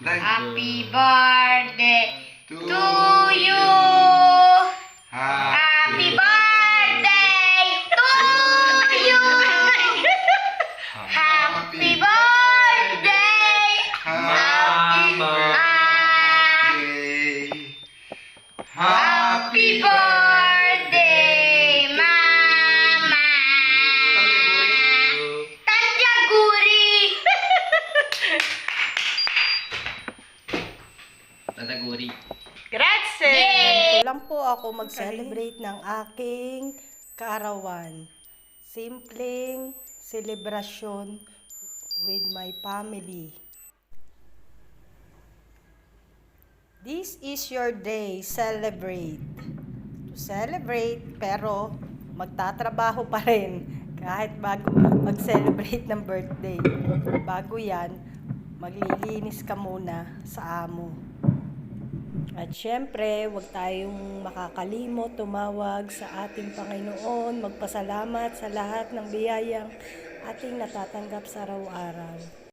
Happy birthday to you. Happy birthday to you. Happy birthday, Mama. Happy birthday, Mama. Tanjaguri. Tataguri. Grazie. Ganito lang po ako mag-celebrate ng aking kaarawan. Simpleng celebration with my family. This is your day, celebrate. To celebrate, pero magtatrabaho pa rin kahit bago mag-celebrate ng birthday. Bago yan, maglilinis ka muna sa amo. At syempre, huwag tayong makakalimot, tumawag sa ating Panginoon, magpasalamat sa lahat ng biyayang ating natatanggap sa araw-araw.